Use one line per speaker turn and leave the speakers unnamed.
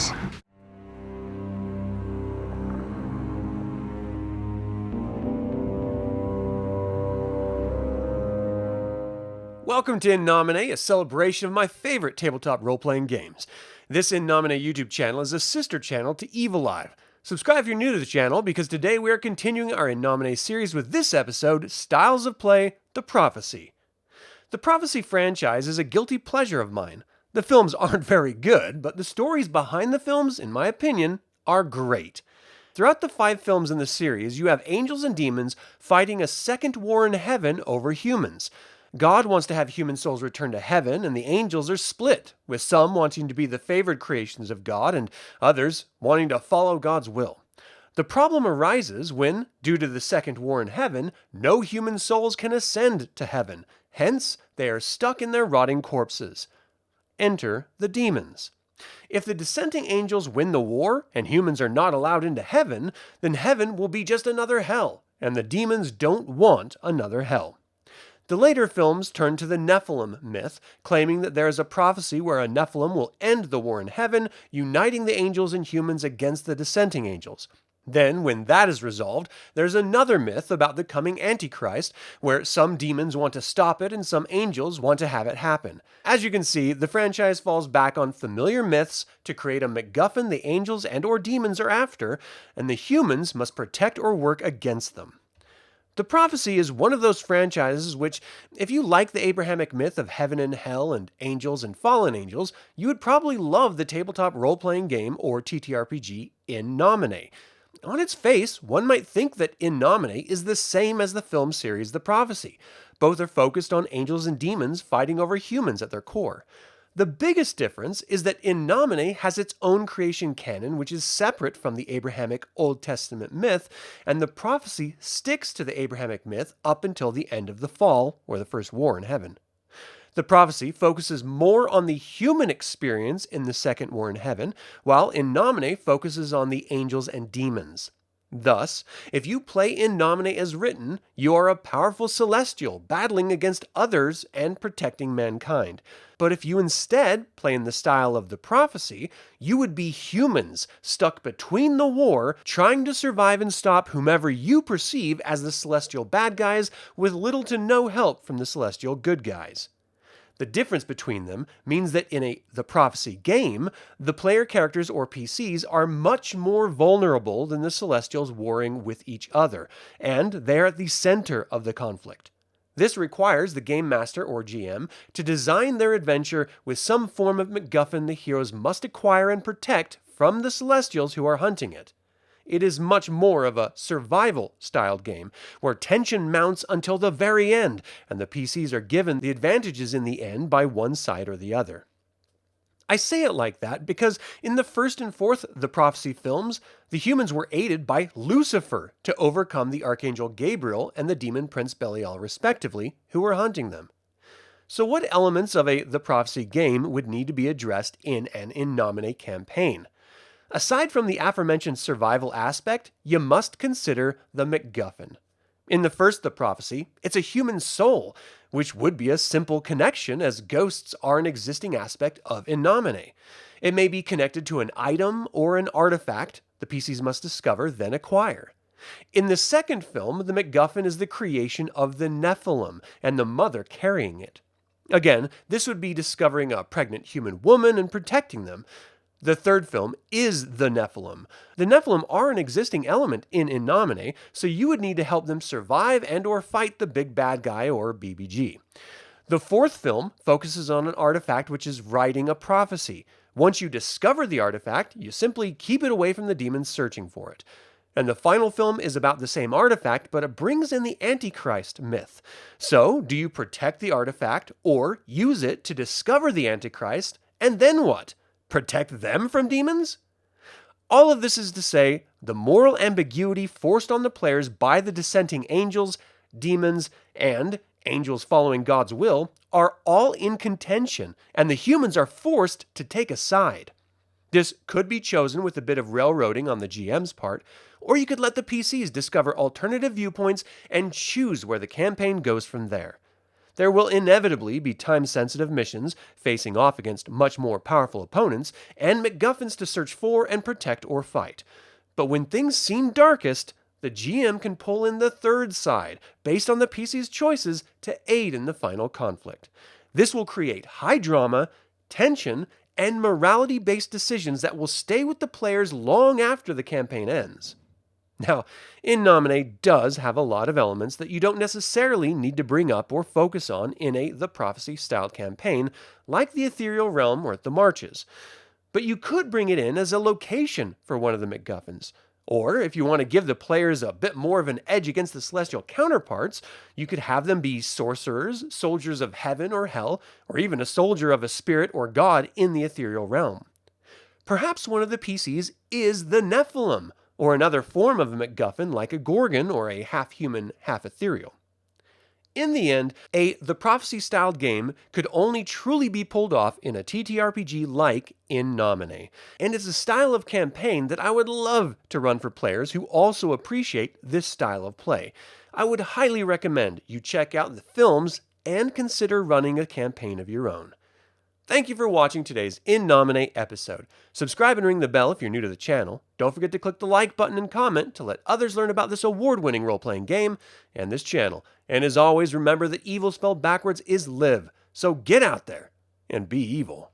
Games.
Welcome to In Nomine, a celebration of my favorite tabletop role-playing games. This In Nomine YouTube channel is a sister channel to Evil Live. Subscribe if you're new to the channel, because today we are continuing our In Nomine series with this episode, Styles of Play, The Prophecy. The Prophecy franchise is a guilty pleasure of mine. The films aren't very good, but the stories behind the films, in my opinion, are great. Throughout the 5 films in the series, you have angels and demons fighting a second war in heaven over humans. God wants to have human souls return to heaven, and the angels are split, with some wanting to be the favored creations of God and others wanting to follow God's will. The problem arises when, due to the second war in heaven, no human souls can ascend to heaven. Hence, they are stuck in their rotting corpses. Enter the demons. If the dissenting angels win the war, and humans are not allowed into heaven, then heaven will be just another hell, and the demons don't want another hell. The later films turn to the Nephilim myth, claiming that there is a prophecy where a Nephilim will end the war in heaven, uniting the angels and humans against the dissenting angels. Then, when that is resolved, there's another myth about the coming Antichrist, where some demons want to stop it and some angels want to have it happen. As you can see, the franchise falls back on familiar myths to create a MacGuffin the angels and or demons are after, and the humans must protect or work against them. The Prophecy is one of those franchises which, if you like the Abrahamic myth of heaven and hell and angels and fallen angels, you would probably love the tabletop role-playing game or TTRPG In Nomine. On its face, one might think that In Nomine is the same as the film series The Prophecy. Both are focused on angels and demons fighting over humans at their core. The biggest difference is that In Nomine has its own creation canon, which is separate from the Abrahamic Old Testament myth, and The Prophecy sticks to the Abrahamic myth up until the end of the fall, or the first war in heaven. The Prophecy focuses more on the human experience in the second war in heaven, while In Nomine focuses on the angels and demons. Thus, if you play In Nomine as written, you are a powerful celestial battling against others and protecting mankind. But if you instead play in the style of The Prophecy, you would be humans stuck between the war, trying to survive and stop whomever you perceive as the celestial bad guys, with little to no help from the celestial good guys. The difference between them means that in The Prophecy game, the player characters or PCs are much more vulnerable than the Celestials warring with each other, and they're at the center of the conflict. This requires the Game Master or GM to design their adventure with some form of MacGuffin the heroes must acquire and protect from the Celestials who are hunting it. It is much more of a survival-styled game, where tension mounts until the very end, and the PCs are given the advantages in the end by one side or the other. I say it like that because in the first and fourth The Prophecy films, the humans were aided by Lucifer to overcome the Archangel Gabriel and the demon prince Belial respectively, who were hunting them. So what elements of The Prophecy game would need to be addressed in an In Nomine campaign? Aside from the aforementioned survival aspect, you must consider the MacGuffin. In the first The Prophecy, it's a human soul, which would be a simple connection as ghosts are an existing aspect of In Nomine. It may be connected to an item or an artifact the PCs must discover, then acquire. In the second film, the MacGuffin is the creation of the Nephilim and the mother carrying it. Again, this would be discovering a pregnant human woman and protecting them. The third film is the Nephilim. The Nephilim are an existing element in Nomine, so you would need to help them survive and or fight the big bad guy or BBG. The fourth film focuses on an artifact which is writing a prophecy. Once you discover the artifact, you simply keep it away from the demons searching for it. And the final film is about the same artifact, but it brings in the Antichrist myth. So, do you protect the artifact or use it to discover the Antichrist, and then what? Protect them from demons? All of this is to say, the moral ambiguity forced on the players by the dissenting angels, demons, and angels following God's will are all in contention, and the humans are forced to take a side. This could be chosen with a bit of railroading on the GM's part, or you could let the PCs discover alternative viewpoints and choose where the campaign goes from there. There will inevitably be time-sensitive missions facing off against much more powerful opponents, and MacGuffins to search for and protect or fight. But when things seem darkest, the GM can pull in the third side, based on the PC's choices, to aid in the final conflict. This will create high drama, tension, and morality-based decisions that will stay with the players long after the campaign ends. Now, In Nomine does have a lot of elements that you don't necessarily need to bring up or focus on in a The Prophecy-styled campaign, like the Ethereal Realm or the Marches. But you could bring it in as a location for one of the MacGuffins. Or, if you want to give the players a bit more of an edge against the celestial counterparts, you could have them be sorcerers, soldiers of heaven or hell, or even a soldier of a spirit or god in the ethereal realm. Perhaps one of the PCs is the Nephilim, or another form of a MacGuffin like a Gorgon or a half-human, half-ethereal. In the end, The Prophecy-styled game could only truly be pulled off in a TTRPG like In Nomine, and it's a style of campaign that I would love to run for players who also appreciate this style of play. I would highly recommend you check out the films and consider running a campaign of your own. Thank you for watching today's In Nomine episode. Subscribe and ring the bell if you're new to the channel. Don't forget to click the like button and comment to let others learn about this award-winning role-playing game and this channel. And as always, remember that evil spelled backwards is live. So get out there and be evil.